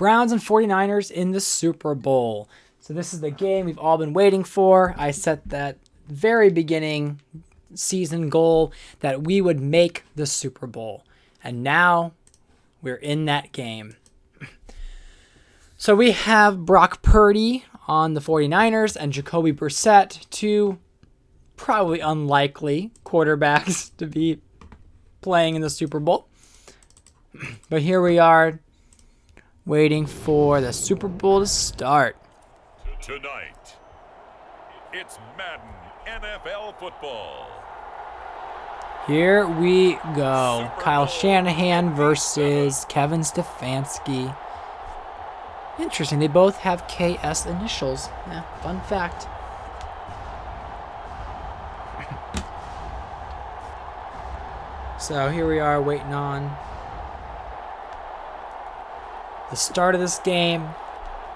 Browns and 49ers in the Super Bowl. So this is the game we've all been waiting for. I set that very beginning season goal that we would make the Super Bowl. And now we're in that game. So we have Brock Purdy on the 49ers and Jacoby Brissett, two probably unlikely quarterbacks to be playing in the Super Bowl. But here we are waiting for the Super Bowl to start. Tonight, it's Madden NFL football. Here we go. Kyle Shanahan versus Kevin Stefanski. Interesting. They both have KS initials. Yeah, fun fact. So here we are waiting on the start of this game.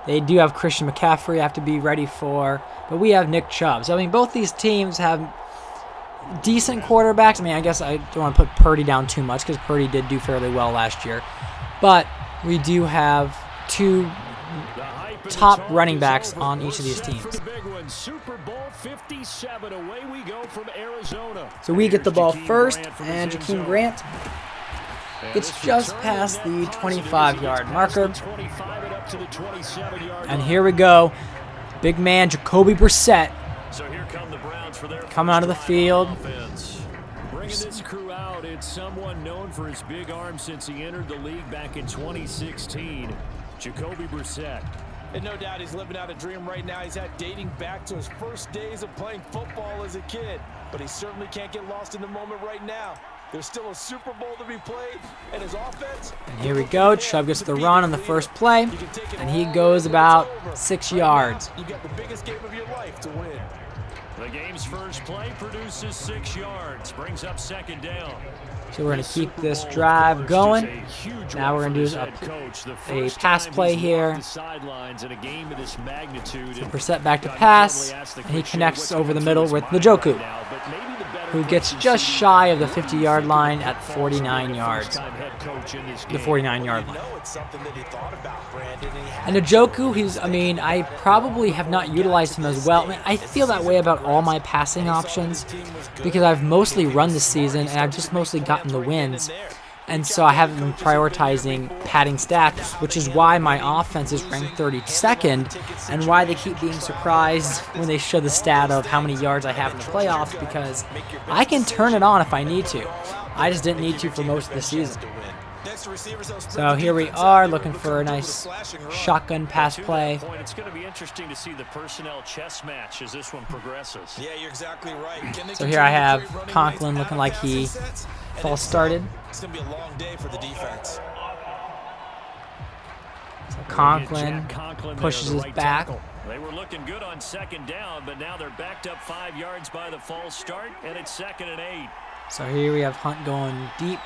They do have Christian McCaffrey I have to be ready for, but we have Nick Chubb. So, I mean, both these teams have decent quarterbacks. I mean, I guess I don't want to put Purdy down too much because Purdy did do fairly well last year. But we do have two top running backs on each of these teams. Super Bowl 57, away we go from Arizona. So we get the ball first, and Jakeem Grant gets just past the 25-yard marker. And here we go. Big man Jacoby Brissett coming out of the field. Bringing this crew out, it's someone known for his big arm since he entered the league back in 2016. Jacoby Brissett. And no doubt he's living out a dream right now. He's had dating back to his first days of playing football as a kid. But he certainly can't get lost in the moment right now. There's still a Super Bowl to be played, and his offense... And here we go. Chubb gets the run on the first play, and he goes about 6 yards. You got the biggest game of your life to win. The game's first play produces 6 yards, brings up second down. So we're going to keep this drive going. Now we're going to do a pass play here. So Brissett back to pass, and he connects over the middle with Njoku, who gets just shy of the 50-yard line at 49 yards. The 49-yard line. And Njoku, I probably have not utilized him as well. I mean, I feel that way about all my passing options because I've mostly run this season and I've just mostly gotten the wins. And so I haven't been prioritizing padding stats, which is why my offense is ranked 32nd and why they keep being surprised when they show the stat of how many yards I have in the playoffs, because I can turn it on if I need to. I just didn't need to for most of the season. So here we are looking for a nice shotgun pass play. It's going to be interesting to see the personnel chess match as this one progresses. Yeah, you're exactly right. So here I have Conklin looking like he false started. It's going to be a long day for the defense. So Conklin pushes his back. They were looking good on second down, but now they're backed up 5 yards by the false start, and it's 2nd and 8. So here we have Hunt going deep.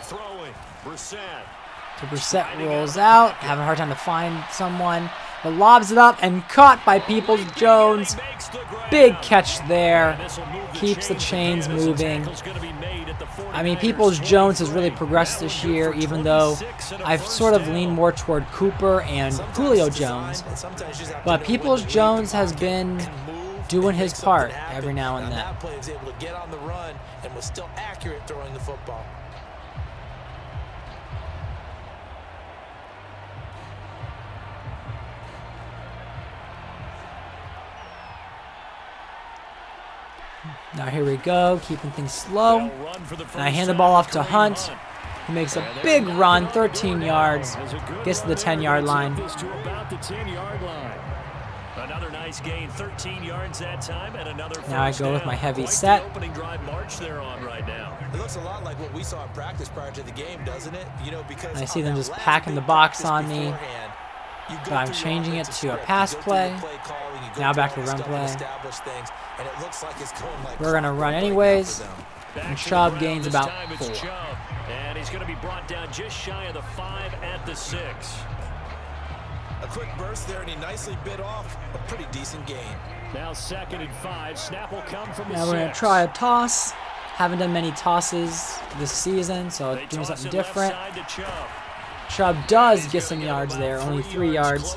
Throwing, Brissett. So Brissett rolls out, having a hard time to find someone, but lobs it up and caught by Peoples-Jones. Big catch there. Keeps the chains moving. I mean, Peoples-Jones has really progressed this year, even though I've sort of leaned more toward Cooper and Julio Jones. But Peoples-Jones has been doing his part every now and then. That play is able to get on the run and was still accurate throwing the football. Now here we go, keeping things slow. And I hand the ball off to Hunt. He makes a big run, 13 yards. Gets to the 10-yard line. Another nice gain, 13 yards that time, and another. Now I go with my heavy set. Opening drive march they're on right now. It looks a lot like what we saw in practice prior to the game, doesn't it? You know, because I see them just packing the box on me. But I'm changing it to a pass play. Now back to the run play. We're going to run anyways. And Chubb gains about 4. And he's going to be brought down just shy of the 5 at the 6. A quick burst there, and he nicely bit off a pretty decent gain. Now 2nd and 5. Snap will come from the 6. Now we're going to try a toss. Haven't done many tosses this season, so doing something different. Chubb does get some yards there, only 3 yards.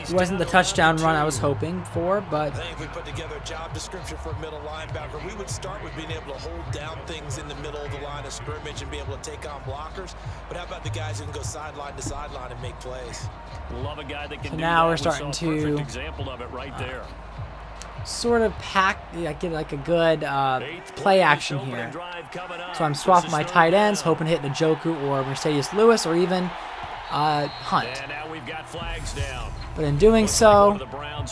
It wasn't the touchdown run I was hoping for, but I think if we put together a job description for a middle linebacker, we would start with being able to hold down things in the middle of the line of scrimmage and be able to take on blockers. But how about the guys who can go sideline to sideline and make plays? Love a guy that can do now that. we're We saw starting a to perfect example of it right there. sort of get like a good play action here. So I'm swapping my tight ends, hoping to hit Njoku or Mercedes Lewis or even Hunt. And now we've got flags down. But in doing so,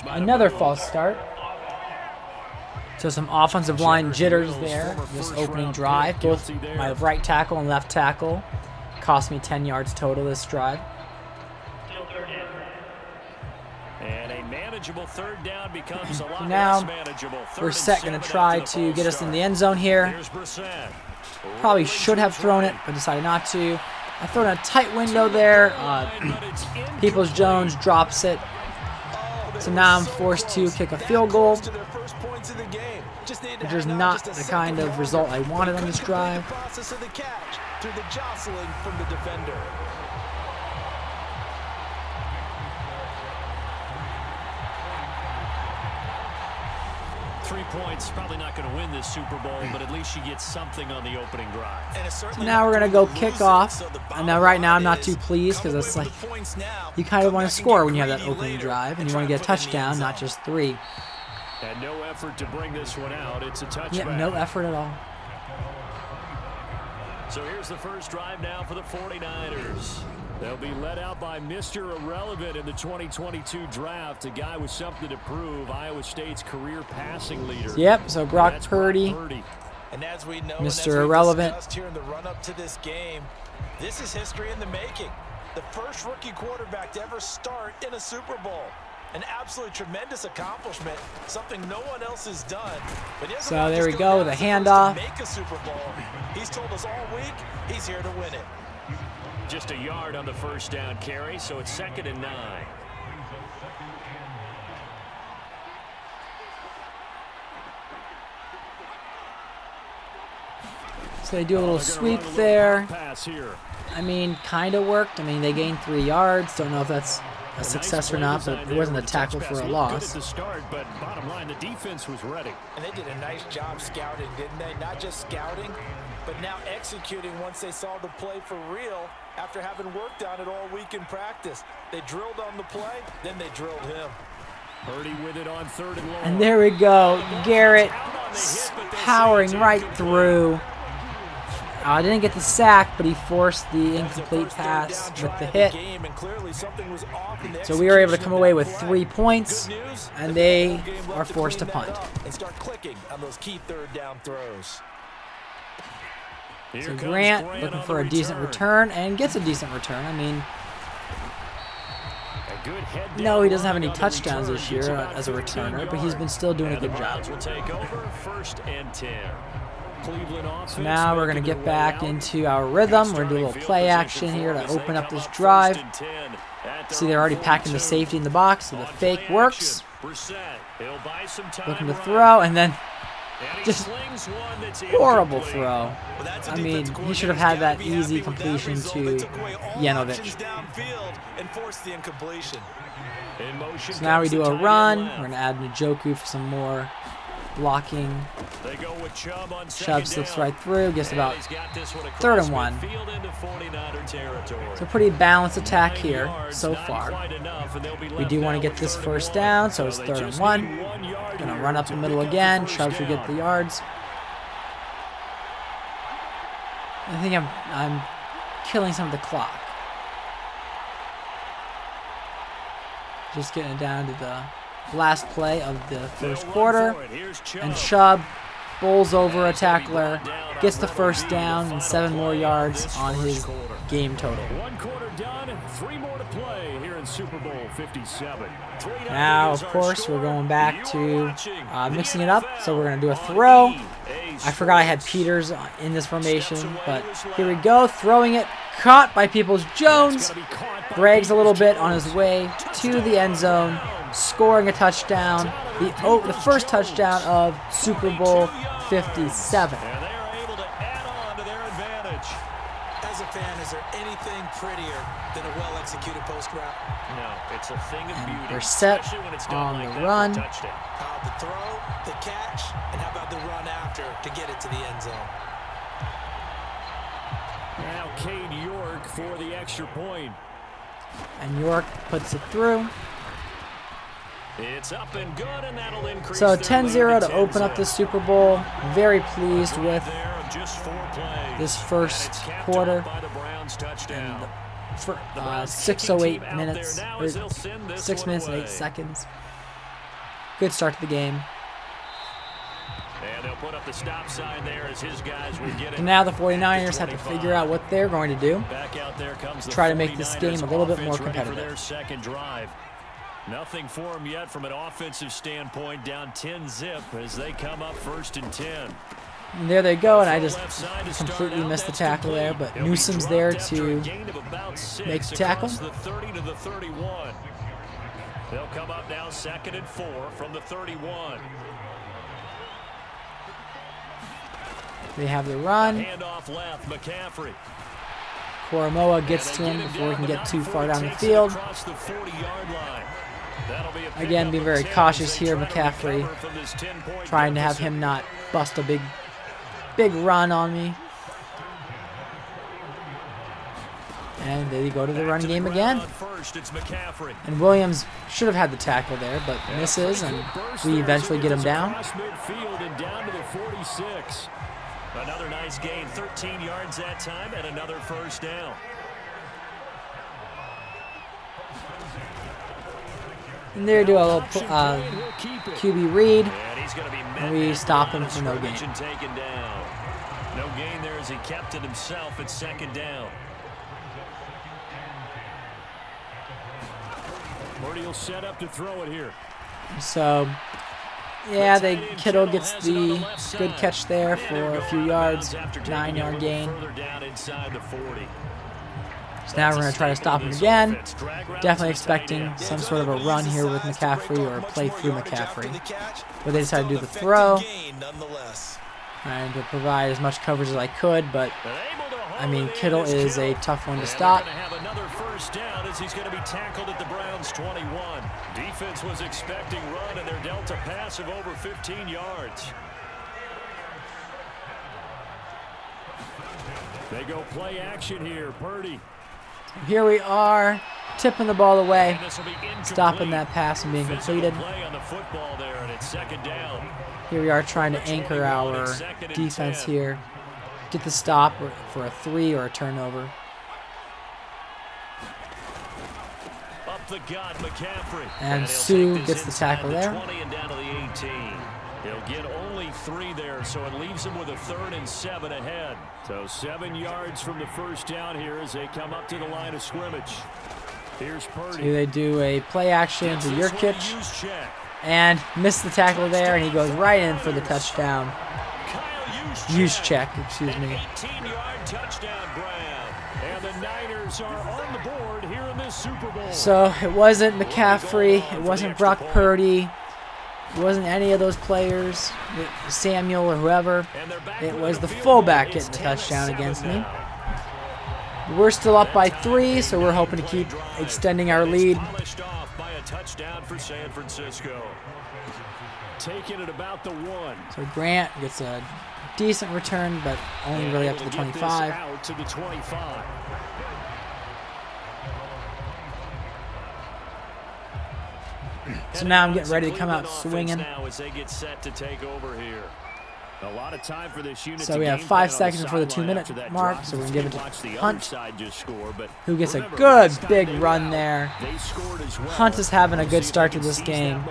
another false start. So some offensive line jitters there, this opening drive. Both my right tackle and left tackle cost me 10 yards total this drive. And a manageable third down becomes a lot Now, less manageable. we're set, going to try to get us in the end zone here. Probably should have thrown it, but decided not to. I throw in a tight window there. Peoples-Jones drops it. So now I'm forced to kick a field goal, which is not the kind of result I wanted on this drive. Through the jostling from the defender. Three points, probably not going to win this Super Bowl, but at least you get something on the opening drive. So now we're going to go kick off. And now right now I'm not too pleased because it's like you kind of want to score when you have that opening drive and you want to get a touchdown, not just 3. And no effort to bring this one out. It's a touchback. Yeah, no effort at all. So here's the first drive now for the 49ers. They'll be led out by Mr. Irrelevant in the 2022 draft, a guy with something to prove, Iowa State's career passing leader. Yep, so Brock Purdy, And as we know, Mr. Irrelevant. Here in the run-up to this game, this is history in the making. The first rookie quarterback to ever start in a Super Bowl. An absolutely tremendous accomplishment, something no one else has done. But so there we go, the handoff. Make a Super Bowl. He's told us all week he's here to win it. Just a yard on the first down carry, so it's 2nd and 9. So they do a little sweep there. I mean, kind of worked. I mean, they gained 3 yards. Don't know if that's a success or not, but it wasn't a tackle for a loss. Good at the start, but bottom line, the defense was ready. And they did a nice job scouting, didn't they? Not just scouting, but now executing once they saw the play for real after having worked on it all week in practice. They drilled on the play, then they drilled him. Purdy with it on 3rd and long. And there we go. Garrett powering right through. I didn't get the sack, but he forced the incomplete pass with the hit. So we were able to come away with 3 points, and they are forced to punt. And start clicking on those key third down throws. So Grant looking for a decent return and gets a decent return. I mean, no, he doesn't have any touchdowns this year as a returner, but he's been still doing a good job. So now we're going to get back into our rhythm. We're going to do a little play action here to open up this drive. See, they're already packing the safety in the box, so the fake works. Looking to throw, and then just horrible throw. I mean, he should have had that easy completion to Yanovich. So now we do a run. We're going to add Njoku for some more blocking. Chubb slips right through, gets about 3rd and 1. So pretty balanced attack here so far. We do want to get this first down, so it's 3rd and 1. Gonna run up the middle again. Chubb should get the yards. I think I'm killing some of the clock. Just getting it down to the last play of the first quarter, and Chubb bowls over a tackler, gets the first down, and 7 more yards on his game total. 1 quarter done, 3 more to play here in Super Bowl 57. Now, of course, we're going back to mixing it up, so we're going to do a throw. I forgot I had Peters in this formation, but here we go, throwing it, caught by Peoples-Jones, brags a little bit on his way to the end zone, scoring a touchdown, the first touchdown of Super Bowl 57. As a fan, is there anything prettier than a executed post route. No, it's a thing of beauty. Brissett especially when it's done on like the that for a run. touchdown. The throw, the catch, and how about the run after to get it to the end zone? Now Cade York for the extra point. And York puts it through. It's up and good, and that'll increase. So their 10-0 lead to open up the Super Bowl. Very pleased with there of just 4 plays. this And first it's capped quarter. off by the Browns touchdown. For The Browns 6:08 kicking team out minutes, there now or as they'll send this 6 one minutes and away. 8 seconds. Good start to the game. And they'll put up the stop sign there as his guys will get it. And now the 49ers have to figure out what they're going to do. Back out there comes the Try to make this 49ers game a little bit more offense ready for competitive. their second drive. Nothing for them yet from an offensive standpoint. Down 10-zip as they come up 1st and 10. And there they go, and I just Left side to start completely out, missed the that's tackle there, complete. but He'll be Newsom's dropped there after a to gain of about 6 make the tackle. across the 30 to the 31. They'll come up now 2nd and 4 from the 31. They have the run. Handoff left, McCaffrey. Koromoa gets to him before he can get too far down the field. Across the 40-yard line. That'll be a Again, be pickup very of 10 cautious as they here, try to McCaffrey. recover from this 10-point Trying to have deficit. him not bust a big run on me. And there you go to the Back run to the game ground again. on first, it's McCaffrey. And Williams should have had the tackle there, but misses, and we eventually get him down. Across midfield and down to the 46. Another nice gain, 13 yards that time, and another first down. And there you do a little QB read, And he's going to be and we stop him for no gain. Taken down. No gain there as he kept it himself at 2nd down. Purdy will set up to throw it here. So, yeah, Kittle gets the good catch there for a few yards, 9-yard gain. Further down inside the 40. So now we're going to try to stop him again. Definitely expecting some sort of a run here with McCaffrey or a play through McCaffrey. But they decided to do the throw. Trying to provide as much coverage as I could, but I mean, Kittle is a tough one to stop. They're going to have another first down as he's going to be tackled at the Browns 21. Defense was expecting run, and they're dealt a pass of over 15 yards. They go play action here. Purdy. Here we are, tipping the ball away, And this will be incomplete. stopping that pass from being Physical completed. play on the football there, and it's 2nd down. Here we are trying to anchor our defense here. Get the stop for a 3 or a turnover. Up the gut, McCaffrey. And he'll Sue take this gets the inside tackle the there. 20 and down to the 18. He'll get only 3 there, so it leaves him with a 3rd and 7 ahead. So 7 yards from the first down here as they come up to the line of scrimmage. Here's Purdy. Here they do a play action to This one, Yurkic use check. and miss the tackle there, and he goes right in for the touchdown. Kyle Use check, excuse me. 18-yard touchdown grab. And the Niners are on the board here in this Super Bowl. So it wasn't McCaffrey, it wasn't Brock Purdy, it wasn't any of those players, Samuel or whoever. And they're back It with was a the field fullback goal. getting It's the touchdown 10-7 against me. now. We're still up by 3, so we're hoping to keep extending our lead. Polished off by a touchdown for San Francisco. Taking it about the 1. So Grant gets a decent return, but only really up to the Able get this 25. Out to the 25. So now I'm getting ready to come out swinging. Now as they get set to take over here. A lot of time for this unit. So we have 5 seconds before the 2-minute mark, so we're going to give it to Hunt, who gets a good big run there. Hunt is having a good start to this game.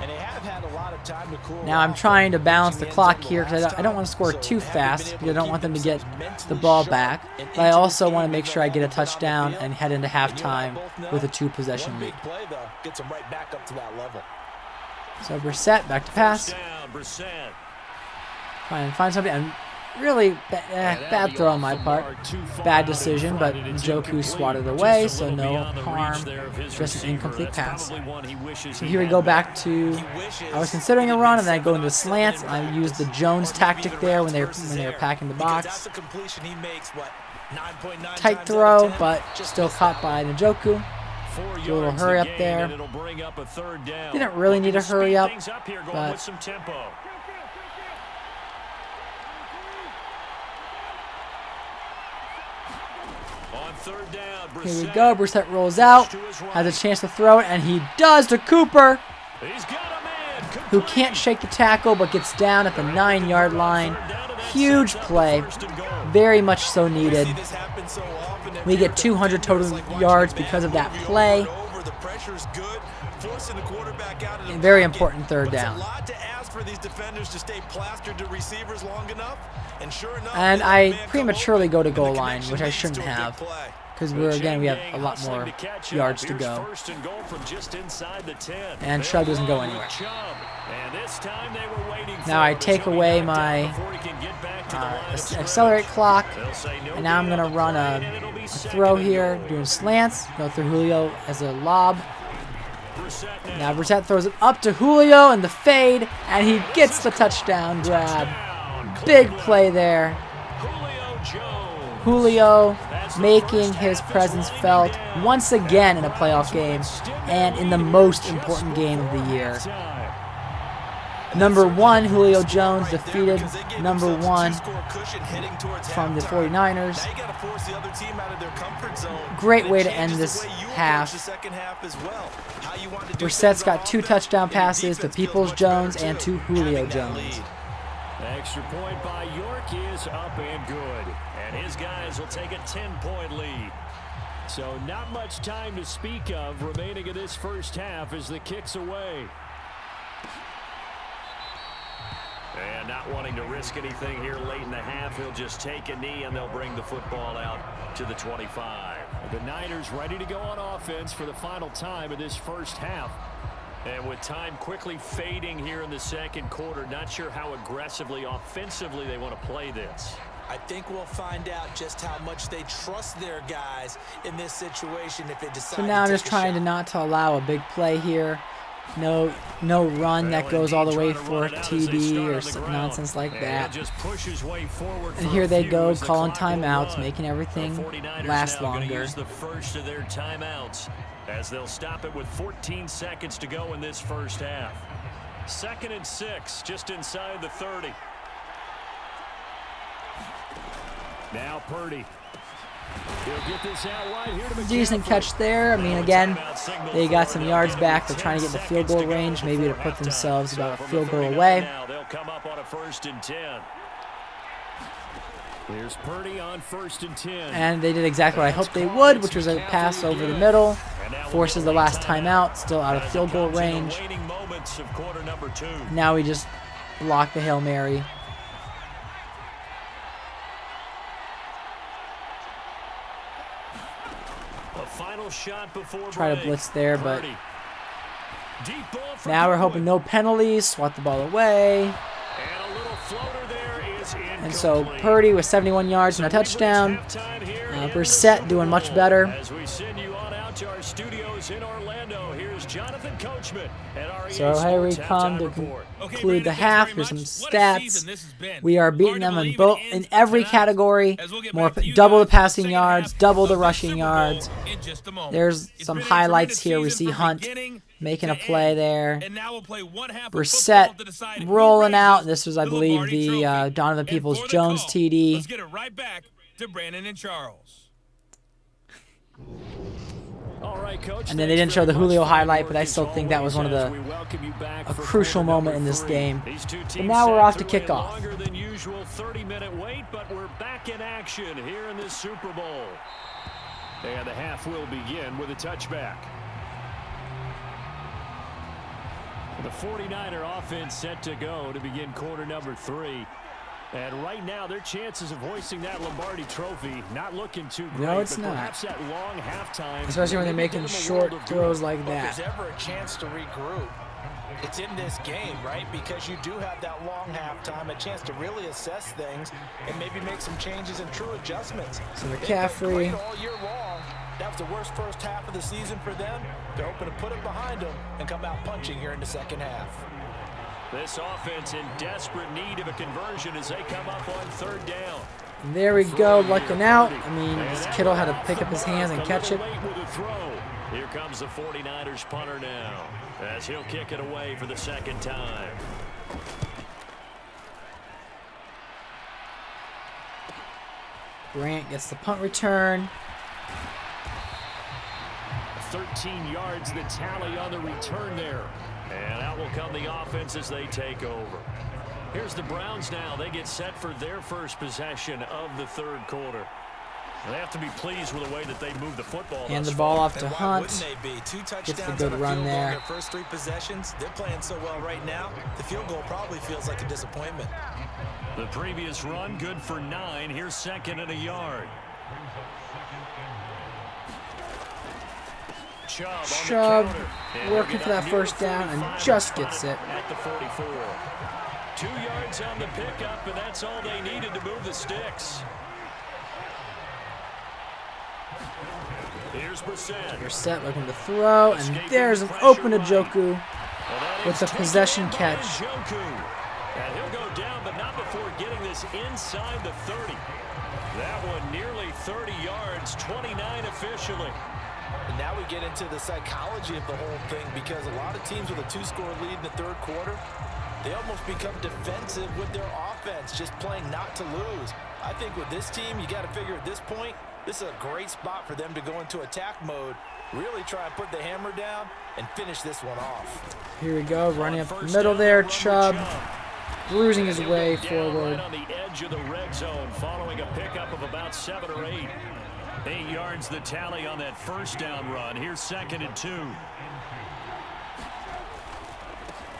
And they have had a lot of time to cool Now I'm off. trying to balance the Reaching clock end zone here because last I don't want to score time, too so fast they've because I been don't able want to them to keep get themselves the ball mentally back. sharp and But I into also this want to game make to sure I go get a all the way down the touchdown field. and head into And you and I halftime both know with a 2-possession one lead. big play, though, gets them right back up to that level. So Brissett back to pass. Down, Brissett. Try and find something. And really bad throw on my part. Bad decision, but Njoku swatted away, so no harm. Just an incomplete pass. So here we go back to, I was considering a run, and then I go into slants. I used the Jones tactic there when they were packing the Because box. that's a completion he makes, but 9.9 Tight times throw, out of 10, but just still missed caught that by one. Njoku. 4 Do a little yards hurry to up gain, there. and it'll bring up a third down. Didn't really need a Looking to hurry speed up, things up here, going but with some tempo. On third down, here we Brissett. go. Brissett rolls out, has a chance to throw it, and he does to Cooper, He's got a man. who Complete. can't shake the tackle but gets down at the 9-yard line. Huge play, very much so needed. See this happen so often, and We get for 200 defenders, total like watching yards the because of bad that movie play. over and over. The pressure's good, forcing the quarterback out of the Very pocket, important third but down. It's a lot to ask for these defenders to stay plastered to receivers long enough, and sure enough, And they let I the man come prematurely open, go to and the goal line, connection which I leads shouldn't to a big have, play. because The again we have chain a lot hustling more to catch up. yards to Here's go. first and goal from just inside the 10. And They'll Chubb doesn't go run with anywhere. Chubb. And this time they were waiting for Now I him as take he'll be away knocked my down before he can get back to the line of scrimmage. accelerate clock, They'll say no and now I'm gain going on to the run play, a and it'll be second throw and here, goal. doing slants, go through Julio as a lob. Brissett Now Brissett throws it up to Julio and the fade, and he gets the touchdown grab. Touchdown, Big Cleveland. play there. Julio Jones. Julio As the making first his half is presence winding felt down. once again in a playoff game and in the most important game of the year. Number 1, Julio Jones defeated number 1 from the 49ers. Now you gotta force the other team out of their comfort zone. Great And it way to changes end the this way you approach half. the second half as well. How you want to do Brissett's things on got 2 offense, touchdown and your passes to defense feels Peoples much better Jones and too, to Julio having that Jones. lead. The extra point by York is up and good. And his guys will take a 10-point lead. So not much time to speak of remaining in this first half as the kick's away. And not wanting to risk anything here late in the half, he'll just take a knee and they'll bring the football out to the 25. The Niners ready to go on offense for the final time of this first half. And with time quickly fading here in the second quarter, not sure how aggressively, offensively they want to play this. I think we'll find out just how much they trust their guys in this situation if they decide So now I'm to just take a trying to shot. not to allow a big play here. No run that goes all the way for a TD or some nonsense like that. And here they go, calling timeouts, making everything last longer. Use the first of their timeouts as they'll stop it with 14 seconds to go in this first half. 2nd and 6, just inside the 30. Now Purdy. He'll get this out wide here to Decent McCaffrey. catch there. I mean, again, they got some yards back. They're trying to get in the field goal range, maybe to put themselves about a field goal away. Now they'll come up on a 1st and 10. Here's Purdy on 1st and 10. And they did exactly what I hoped they would, which was a pass over the middle. Forces the last timeout, still out of field goal range. Waning moments of quarter number 2. Now we just block the Hail Mary. A final shot before Try to break. blitz there, but Purdy. Deep ball for now we're Goodwin. hoping no penalties. Swat the ball away. And a little floater there is incomplete. And so Purdy with 71 yards and a touchdown. Brissett doing much better. As we send you on out to our studios in Orlando, here's Jonathan Coachman at our So here we come to conclude the half. Here's some stats. We are beating them in every category. Double the passing yards, double the rushing yards. There's some highlights here. We see Hunt making a play there. Brissett rolling out. This was, I believe, the Donovan Peoples-Jones TD. Let's get it right back to Brandon and Charles. All right, Coach, And then they didn't show the Julio highlight, but I still think that was one of a crucial moment in this game. But now we're off to kick off. Longer than usual 30-minute wait, but we're back in action here in this Super Bowl. And the half will begin with a touchback. The 49er offense set to go to begin quarter number 3. And right now, their chances of hoisting that Lombardi trophy not looking too great. No, it's but not. perhaps that long halftime, Especially when they're maybe making give them a short world of good. throws like If that. there's ever a chance to regroup, it's in this game, right? Because you do have that long halftime, a chance to really assess things and maybe make some changes and true adjustments. So They've been McCaffrey. great all year long. That was the worst first half of the season for them. They're hoping to put it behind them and come out punching here in the second half. This offense in desperate need of a conversion as they come up on 3rd down. There we go, lucking out. I mean, this Kittle had to pick up his hands and catch it. Here comes the 49ers punter now, as he'll kick it away for the second time. Grant gets the punt return. 13 yards the tally on the return there. And out will come the offense as they take over. Here's the Browns now. They get set for their first possession of the third quarter. They have to be pleased with the way that they move the football. And the ball off to Hunt. Two touchdowns gets the good run there. Their first 3 possessions. They're playing so well right now. The field goal probably feels like a disappointment. The previous run good for 9. Here's 2nd and a yard. Chubb working for that first down and just gets it. At the 44. 2 yards on the pickup, and that's all they needed to move the sticks. Here's Brissett looking to throw, and there's an open Njoku with the possession catch. And he'll go down, but not before getting this inside the 30. That one nearly 30 yards, 29 officially. And now we get into the psychology of the whole thing, because a lot of teams with a 2-score lead in the third quarter, they almost become defensive with their offense, just playing not to lose. I think with this team, you got to figure at this point, this is a great spot for them to go into attack mode, really try and put the hammer down and finish this one off. Here we go, running up the middle there. Chubb bruising his way forward. Right on the edge of the red zone, following a pickup of about 7 or 8. 8 yards the tally on that first down run. Here's 2nd and 2.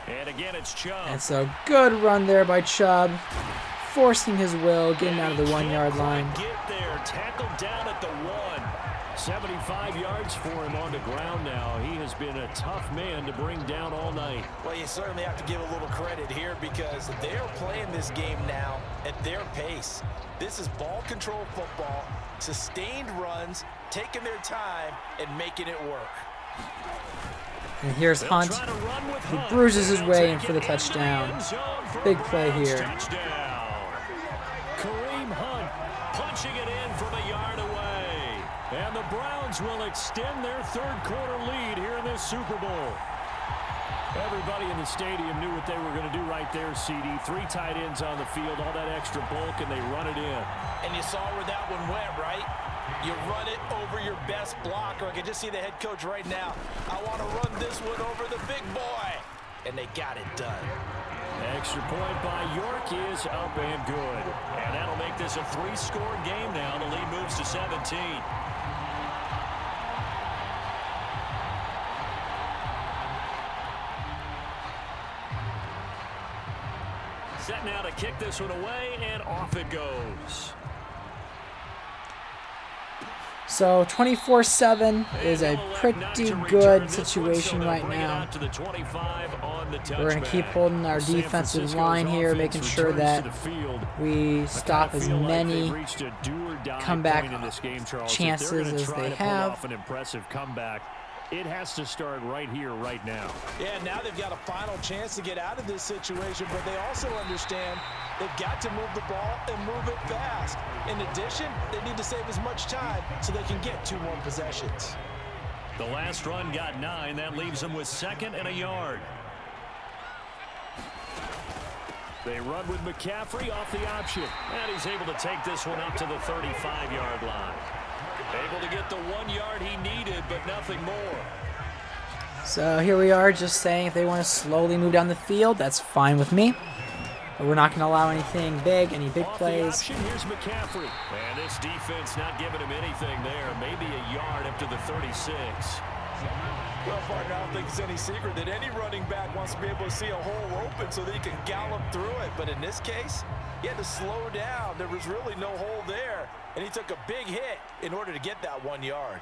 And again, it's Chubb. And so good run there by Chubb, forcing his will, getting out of the 1-yard line. Get there, tackled down at the 1. 75 yards for him on the ground now. He has been a tough man to bring down all night. Well, you certainly have to give a little credit here, because they're playing this game now at their pace. This is ball control football, sustained runs, taking their time and making it work. And here's Hunt, who bruises his way in for the touchdown. Big play here. Kareem Hunt punching it in from a yard away. And the Browns will extend their third quarter lead here in this Super Bowl. Everybody in the stadium knew what they were going to do right there, CD. 3 tight ends on the field, all that extra bulk, and they run it in. And you saw where that one went, right? You run it over your best blocker. I can just see the head coach right now. I want to run this one over the big boy. And they got it done. Extra point by York is up and good. And that'll make this a 3-score game now. The lead moves to 17. Set now to kick this one away, and off it goes. So 24-7 is a pretty good situation right now. We're going to keep holding our defensive line here, making sure that we stop as many comeback chances as they have. An impressive comeback. It has to start right here, right now. Yeah, now they've got a final chance to get out of this situation, but they also understand they've got to move the ball and move it fast. In addition, they need to save as much time so they can get 2 more possessions. The last run got 9. That leaves them with 2nd and a yard. They run with McCaffrey off the option. And he's able to take this one up to the 35-yard line. Able to get the 1 yard he needed, but nothing more. So here we are, just saying if they want to slowly move down the field, that's fine with me. But we're not going to allow anything big, any big plays. Here's McCaffrey. And this defense not giving him anything there. Maybe a yard up to the 36. Well, partner, I don't think it's any secret that any running back wants to be able to see a hole open so that he can gallop through it. But in this case, he had to slow down. There was really no hole there. And he took a big hit in order to get that 1 yard.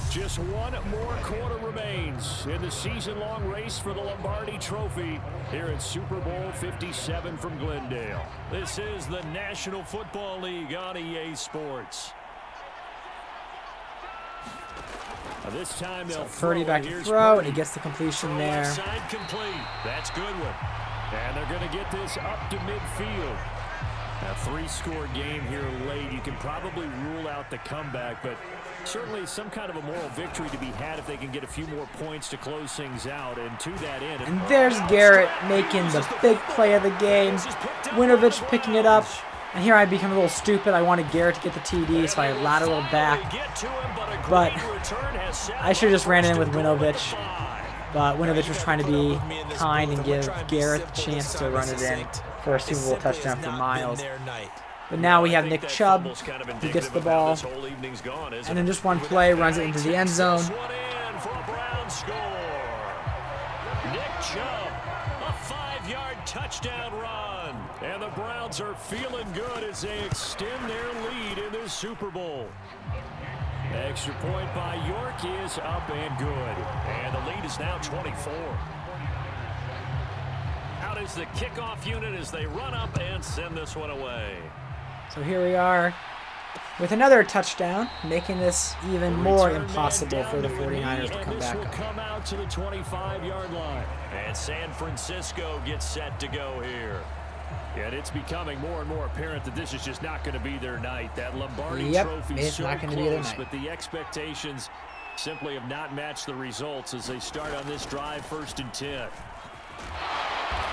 Just one more quarter remains in the season-long race for the Lombardi Trophy here at Super Bowl 57 from Glendale. This is the National Football League on EA Sports. This time they'll Purdy back to throw, and he gets the completion there. Side complete. That's good one. And they're going to get this up to midfield. A 3-score game here late. You can probably rule out the comeback, but certainly some kind of a moral victory to be had if they can get a few more points to close things out. And to that end... And there's Garrett making the big play of the game. Winovich picking it up. And here I become a little stupid. I wanted Garrett to get the TD, so I lateraled back. But I should have just ran in with Winovich. But Winovich was trying to be kind and give Garrett the chance to run it in for a Super Bowl touchdown for Miles. But now we have Nick Chubb, who gets the ball, and in just one play runs it into the end zone. Nick Chubb, a 5-yard touchdown run. And the Browns are feeling good as they extend their lead in this Super Bowl. Extra point by York is up and good. And the lead is now 24. Out is the kickoff unit as they run up and send this one away. So here we are with another touchdown, making this even more impossible for the 49ers to come back. Come out to the 25-yard line. And San Francisco gets set to go here. And it's becoming more and more apparent that this is just not going to be their night. That Lombardi Trophy is so close, but the expectations simply have not matched the results as they start on this drive, 1st and 10.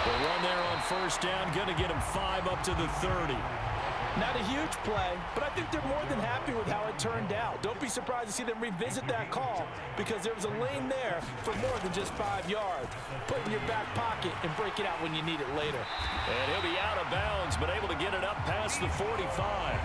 The run there on 1st down, going to get them 5 up to the 30. Not a huge play, but I think they're more than happy with how it turned out. Don't be surprised to see them revisit that call because there was a lane there for more than just 5 yards. Put it in your back pocket and break it out when you need it later. And he'll be out of bounds, but able to get it up past the 45.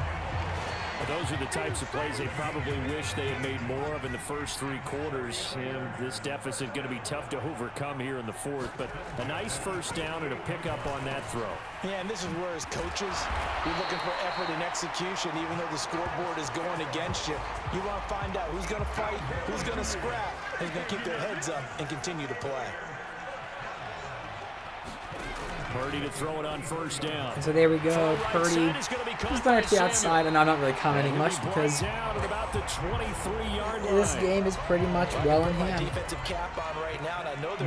Those are the types of plays they probably wish they had made more of in the first 3 quarters. And this deficit going to be tough to overcome here in the 4th. But a nice 1st down and a pickup on that throw. Yeah, and this is where as coaches, you're looking for effort and execution, even though the scoreboard is going against you. You want to find out who's going to fight, who's going to scrap, who's going to keep their heads up and continue to play. Purdy to throw it on 1st down. And so there we go. Purdy, he's going to the outside, and I'm not really commenting much because this game is pretty much well in hand.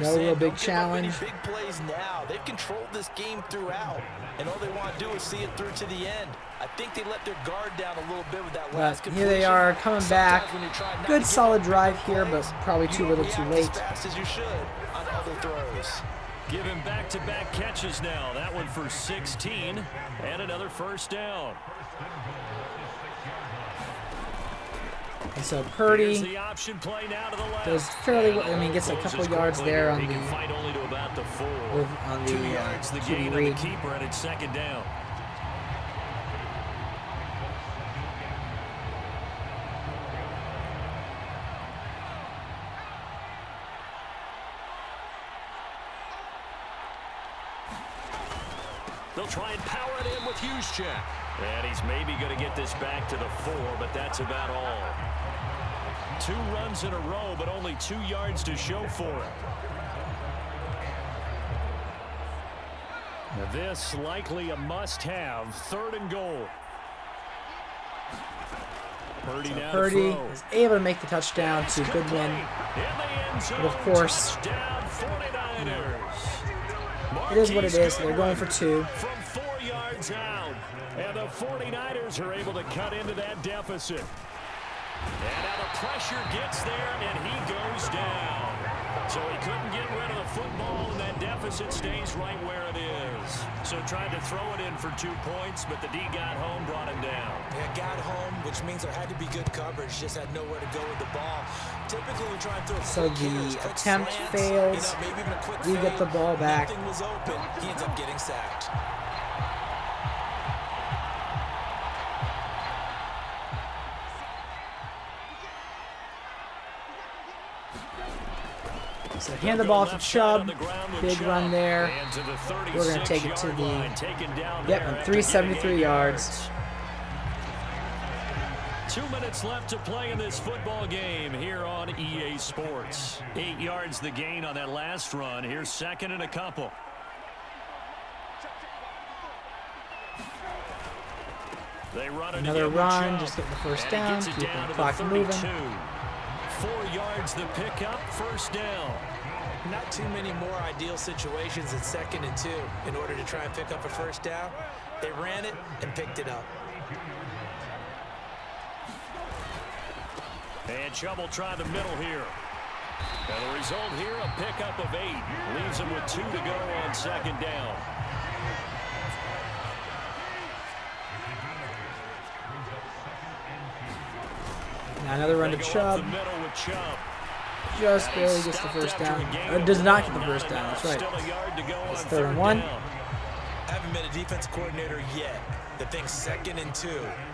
No real big challenge. Big plays now. They've controlled this game throughout, and all they want to do is see it through to the end. I think they let their guard down a little bit with that last completion. Here they are coming back. Good solid drive here, but probably too little too late. As fast as you should on other throws. Giving back-to-back catches now. That one for 16 and another 1st down. And so Purdy does fairly well. I mean, gets a couple yards there on the QB read. Keeper and it's 2nd down. They'll try and power it in with Juszczyk. And he's maybe going to get this back to the 4, but that's about all. 2 runs in a row, but only 2 yards to show for it. Now this likely a must-have. 3rd and goal. Purdy now to Purdy throw. is able to make the touchdown to Goodwin. But of course, it is what it is. They're going for 2. From 4 yards out. And the 49ers are able to cut into that deficit. And now the pressure gets there, and he goes down. So he couldn't get rid of the football, and that deficit stays right where it is. So tried to throw it in for 2 points, but the D got home, brought him down. Yeah, got home, which means there had to be good coverage. Just had nowhere to go with the ball. Typically, we try and throw so the attempt fails. We get the ball back. Nothing was open. He ends up getting sacked. So hand the ball to Chubb. Big run there. We're going to take it to the, on 373 yards. 2 minutes left to play in this football game here on EA Sports. 8 yards the gain on that last run. Here's 2nd and a couple. They run it Another run, just get the 1st down, keep the clock moving. 4 yards the pickup, 1st down. Not too many more ideal situations than 2nd and 2 in order to try and pick up a first down. They ran it and picked it up. And Chubb will try the middle here. And the result here, a pickup of 8. Leaves him with 2 to go on 2nd down. Now another run to Chubb. Just barely gets the first down. Or does not get the first down. That's right. It's 3rd and 1. I haven't been a defense coordinator yet that thinks 2nd and 2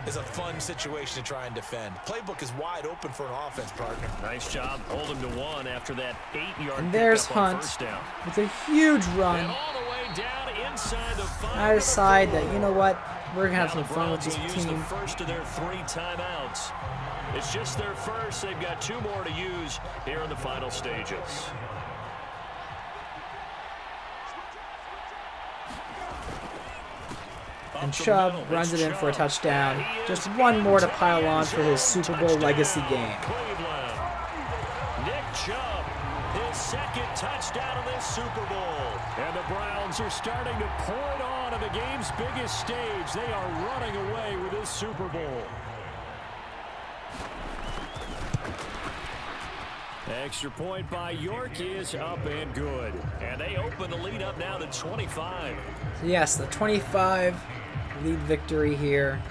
is a fun situation to try and defend. Playbook is wide open for an offense, partner. Nice job. Hold him to 1 after that 8-yard and there's pickup on Hunt. first down. It's a huge run. And all the way down inside the 5. I decide that, you know what? We're going to have some fun with this Use the team. first of their 3 timeouts. It's just their first. They've got 2 more to use here in the final stages. And Chubb runs it in for a touchdown. Just one more to pile on for his Super Bowl legacy game. Cleveland. Nick Chubb, his 2nd touchdown of this Super Bowl. And the Browns are starting to pour it on the game's biggest stage. They are running away with this Super Bowl. Extra point by York is up and good. And they open the lead up now to 25. So yes, the 25 lead victory here.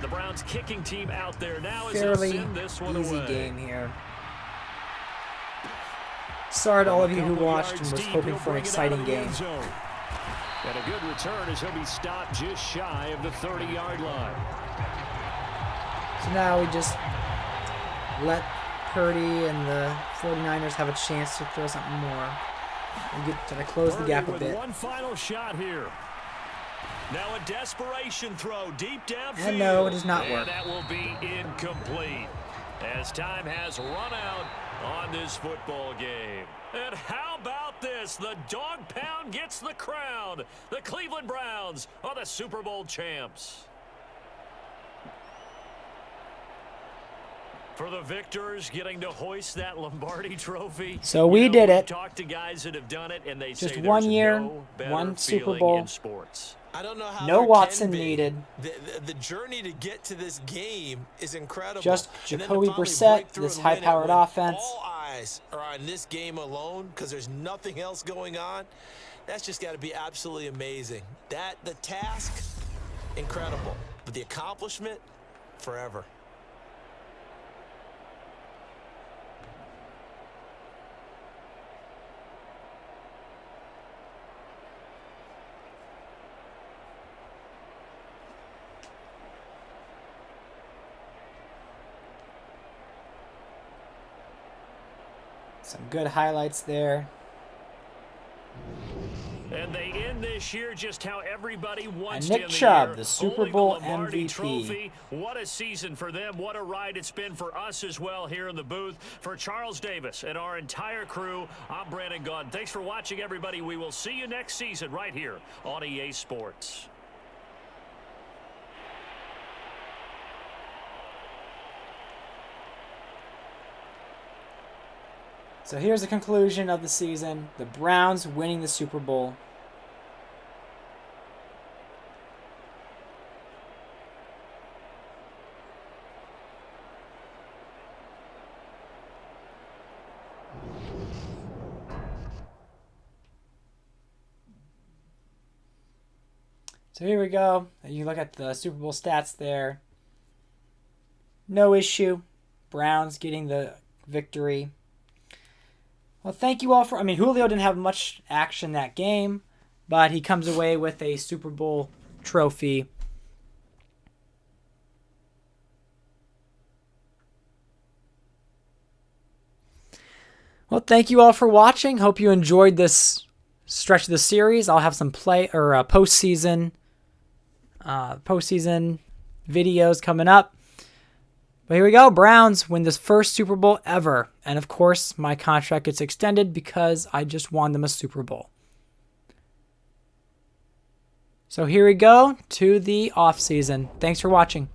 The Browns kicking team out there now as Fairly they send this one easy away. game here. Sorry to all of you who watched and was hoping for an exciting game. And a good return as he'll be stopped just shy of the 30-yard line. So now we just let Purdy and the 49ers have a chance to throw something more. And get to close the gap a with bit. One final shot here. Now a desperation throw deep downfield. And no, it does not work. And that will be incomplete as time has run out on this football game. And how about this? The dog pound gets the crown. The Cleveland Browns are the Super Bowl champs. For the victors getting to hoist that Lombardi trophy. So we did it. Talk to guys that have done it, and they Just say one there's year, no better one Super feeling Bowl. in sports. I don't know how No there Watson can be. needed. The journey to get to this game is incredible. Just And then to Jacoby finally Brissett, break through this and win it high-powered when offense. All eyes are on this game alone because there's nothing else going on. That's just got to be absolutely amazing. The task, incredible. But the accomplishment, forever. Some good highlights there. And they end this year just how everybody wants And Nick to end the Chubb, year, the Super holding Bowl the Lombardi MVP. Trophy. What a season for them. What a ride it's been for us as well here in the booth. For Charles Davis and our entire crew, I'm Brandon Gaudin. Thanks for watching, everybody. We will see you next season right here on EA Sports. So here's the conclusion of the season. The Browns winning the Super Bowl. So here we go. You look at the Super Bowl stats there. No issue. Browns getting the victory. Well, thank you all for... Julio didn't have much action that game, but he comes away with a Super Bowl trophy. Well, thank you all for watching. Hope you enjoyed this stretch of the series. I'll have some postseason videos coming up. But here we go. Browns win this first Super Bowl ever. And of course, my contract gets extended because I just won them a Super Bowl. So here we go to the offseason. Thanks for watching.